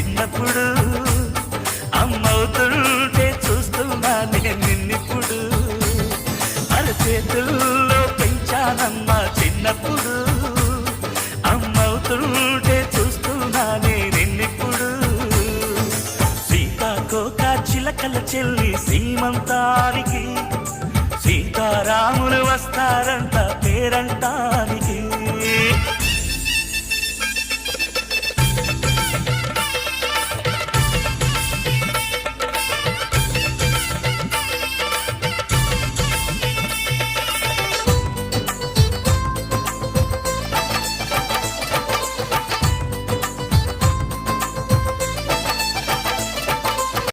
చిన్నప్పుడు అమ్మవుతుంటే చూస్తున్నానే నిన్నిప్పుడు అరచేతుల్లో పెంచానమ్మా చిన్నప్పుడు అమ్మవుతుంటే చూస్తున్నానే నిన్నిప్పుడు సీతాకోక చిలకల చెల్లి సీమంతానికి సీతారాములు వస్తారంట పేరంటానికి